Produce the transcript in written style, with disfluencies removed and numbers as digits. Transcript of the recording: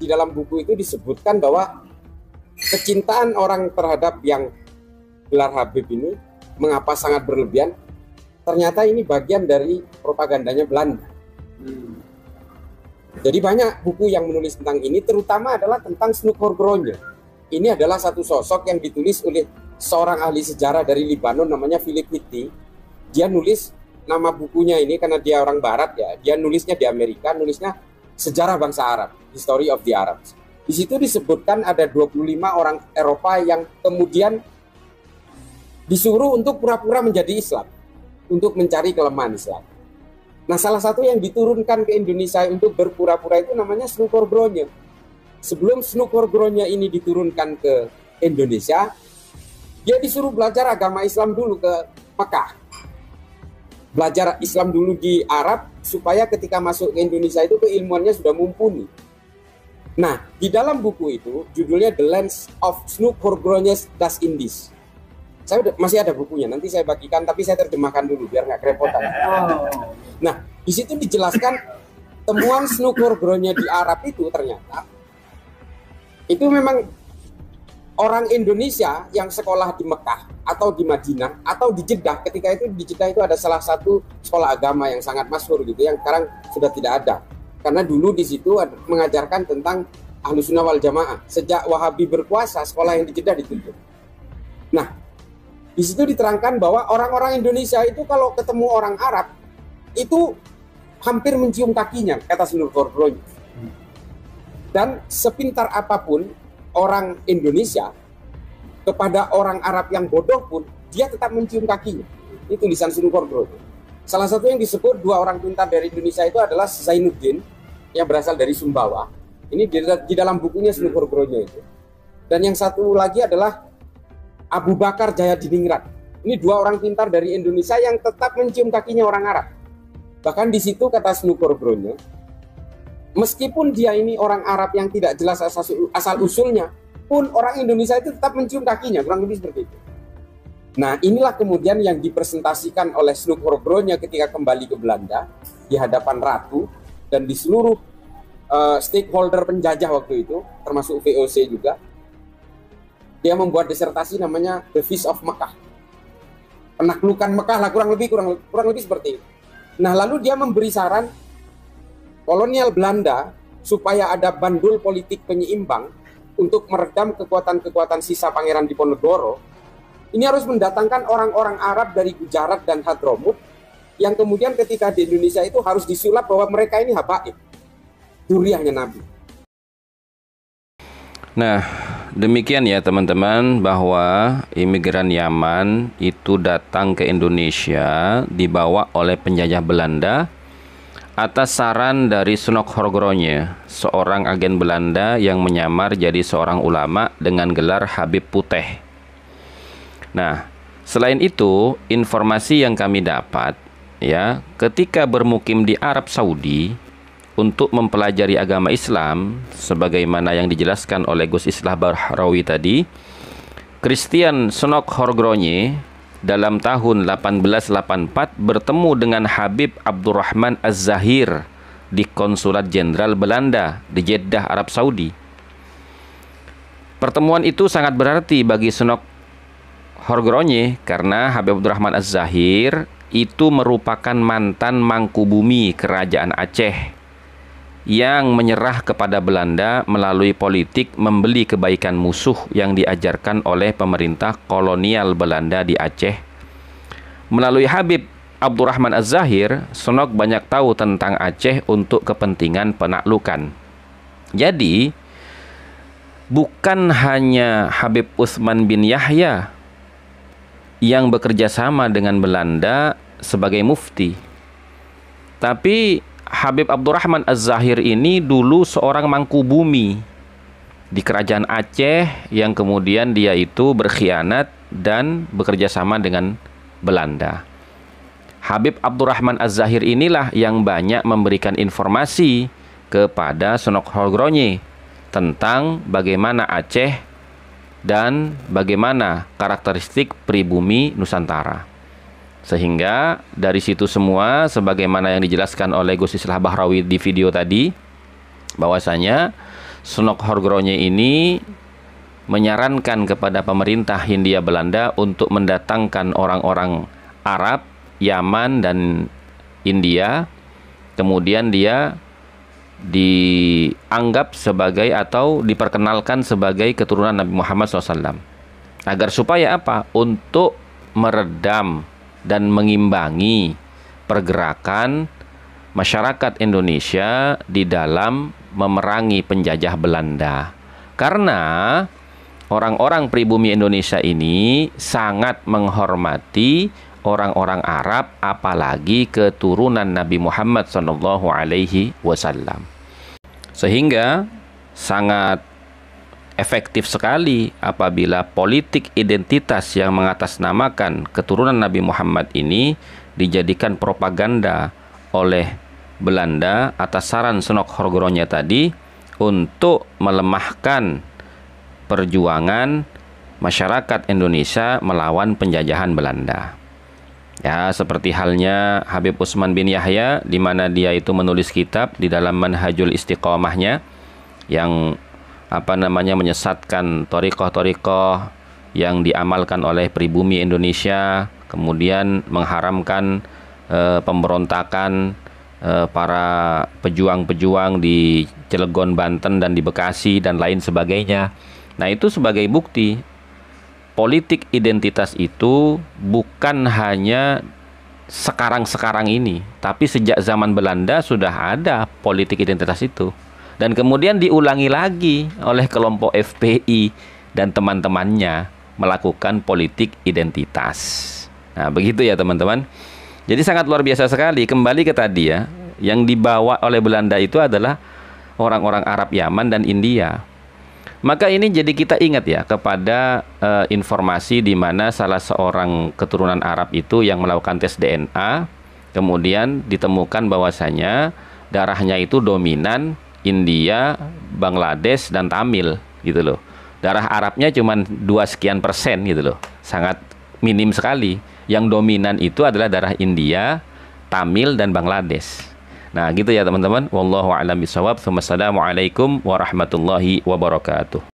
di dalam buku itu disebutkan bahwa kecintaan orang terhadap yang gelar Habib ini mengapa sangat berlebihan. Ternyata ini bagian dari propagandanya Belanda. Jadi banyak buku yang menulis tentang ini, terutama adalah tentang Snukhorgrogne. Ini adalah satu sosok yang ditulis oleh seorang ahli sejarah dari Libanon namanya Philip Whitty. Dia nulis nama bukunya ini karena dia orang barat ya. Dia nulisnya di Amerika, nulisnya Sejarah Bangsa Arab, History of the Arabs. Di situ disebutkan ada 25 orang Eropa yang kemudian disuruh untuk pura-pura menjadi Islam, untuk mencari kelemahan Islam. Nah, salah satu yang diturunkan ke Indonesia untuk berpura-pura itu namanya Snukhorgrogne. Sebelum Snukhorgrogne ini diturunkan ke Indonesia, dia disuruh belajar agama Islam dulu ke Mekah. Belajar Islam dulu di Arab supaya ketika masuk ke Indonesia itu keilmuannya sudah mumpuni. Nah, di dalam buku itu judulnya The Lands of Snukhorgrogne das Indies. Masih ada bukunya, nanti saya bagikan, tapi saya terjemahkan dulu biar nggak kerepotan. Nah, di situ dijelaskan temuan Snukhorgrogne di Arab itu ternyata itu memang orang Indonesia yang sekolah di Mekah atau di Madinah atau di Jeddah. Ketika itu di Jeddah itu ada salah satu sekolah agama yang sangat masyhur gitu, yang sekarang sudah tidak ada. Karena dulu di situ mengajarkan tentang Ahlus Sunnah wal Jamaah. Sejak Wahabi berkuasa, sekolah yang di Jeddah ditutup. Nah, di situ diterangkan bahwa orang-orang Indonesia itu kalau ketemu orang Arab itu hampir mencium kakinya, kata Snukhorgrogne. Dan sepintar apapun orang Indonesia kepada orang Arab yang bodoh pun dia tetap mencium kakinya. Ini tulisan Snukhorgrogne. Salah satu yang disebut dua orang pintar dari Indonesia itu adalah Zainuddin yang berasal dari Sumbawa. Ini di dalam bukunya Snukhorgrogne itu. Dan yang satu lagi adalah Abu Bakar Jayadiningrat. Ini dua orang pintar dari Indonesia yang tetap mencium kakinya orang Arab. Bahkan di situ kata Snukhorgrogne, meskipun dia ini orang Arab yang tidak jelas asal usulnya, pun orang Indonesia itu tetap mencium kakinya, kurang lebih seperti itu. Nah, inilah kemudian yang dipresentasikan oleh Snukhorgrogne ketika kembali ke Belanda di hadapan ratu dan di seluruh stakeholder penjajah waktu itu, termasuk VOC juga. Dia membuat disertasi namanya The Feast of Mekah. Penaklukan Mekah lah, kurang lebih seperti itu. Nah, lalu dia memberi saran kolonial Belanda supaya ada bandul politik penyeimbang untuk meredam kekuatan-kekuatan sisa Pangeran Diponegoro. Ini harus mendatangkan orang-orang Arab dari Gujarat dan Hadramut yang kemudian ketika di Indonesia itu harus disulap bahwa mereka ini habaib, duriahnya Nabi. Nah, demikian ya teman-teman, bahwa imigran Yaman itu datang ke Indonesia dibawa oleh penjajah Belanda atas saran dari Snukhorgrogne, seorang agen Belanda yang menyamar jadi seorang ulama dengan gelar Habib Putih. Nah, selain itu, informasi yang kami dapat ya, ketika bermukim di Arab Saudi untuk mempelajari agama Islam sebagaimana yang dijelaskan oleh Gus Islah Bahrawi tadi, Christian Snukhorgrogne dalam tahun 1884 bertemu dengan Habib Abdurrahman Az-Zahir di Konsulat Jenderal Belanda di Jeddah, Arab Saudi. Pertemuan itu sangat berarti bagi Snukhorgrogne karena Habib Abdurrahman Az-Zahir itu merupakan mantan mangkubumi Kerajaan Aceh yang menyerah kepada Belanda melalui politik membeli kebaikan musuh yang diajarkan oleh pemerintah kolonial Belanda di Aceh. Melalui Habib Abdurrahman Az-Zahir, Snokh banyak tahu tentang Aceh untuk kepentingan penaklukan. Jadi, bukan hanya Habib Utsman bin Yahya yang bekerja sama dengan Belanda sebagai mufti, tapi Habib Abdurrahman Az-Zahir ini dulu seorang mangkubumi di kerajaan Aceh yang kemudian dia itu berkhianat dan bekerja sama dengan Belanda. Habib Abdurrahman Az-Zahir inilah yang banyak memberikan informasi kepada Snukhorgrogne tentang bagaimana Aceh dan bagaimana karakteristik pribumi Nusantara. Sehingga dari situ semua, sebagaimana yang dijelaskan oleh Gus Islah Bahrawi di video tadi, bahwasanya Sunok-Horgronje ini menyarankan kepada pemerintah Hindia Belanda untuk mendatangkan orang-orang Arab, Yaman, dan India. Kemudian dia dianggap sebagai atau diperkenalkan sebagai keturunan Nabi Muhammad SAW. Agar supaya apa? Untuk meredam dan mengimbangi pergerakan masyarakat Indonesia di dalam memerangi penjajah Belanda. Karena orang-orang pribumi Indonesia ini sangat menghormati orang-orang Arab, apalagi keturunan Nabi Muhammad SAW. Sehingga sangat efektif sekali apabila politik identitas yang mengatasnamakan keturunan Nabi Muhammad ini dijadikan propaganda oleh Belanda atas saran Sunok-Horgronje tadi untuk melemahkan perjuangan masyarakat Indonesia melawan penjajahan Belanda. Ya, seperti halnya Habib Utsman bin Yahya, di mana dia itu menulis kitab di dalam Manhajul Istiqomahnya yang menyesatkan thariqah-thariqah yang diamalkan oleh pribumi Indonesia, kemudian mengharamkan pemberontakan para pejuang-pejuang di Cilegon, Banten, dan di Bekasi, dan lain sebagainya. Nah, itu sebagai bukti politik identitas itu bukan hanya sekarang-sekarang ini, tapi sejak zaman Belanda sudah ada politik identitas itu. Dan kemudian diulangi lagi oleh kelompok FPI dan teman-temannya melakukan politik identitas. Nah, begitu ya teman-teman. Jadi sangat luar biasa sekali. Kembali ke tadi ya, yang dibawa oleh Belanda itu adalah orang-orang Arab, Yaman, dan India. Maka ini jadi kita ingat ya kepada informasi di mana salah seorang keturunan Arab itu yang melakukan tes DNA, kemudian ditemukan bahwasanya darahnya itu dominan India, Bangladesh, dan Tamil gitu loh. Darah Arabnya cuma 2 sekian persen gitu loh. Sangat minim sekali. Yang dominan itu adalah darah India, Tamil, dan Bangladesh. Nah, gitu ya teman-teman. Wallahu a'lam bishawab. Wassalamualaikum warahmatullahi wabarakatuh.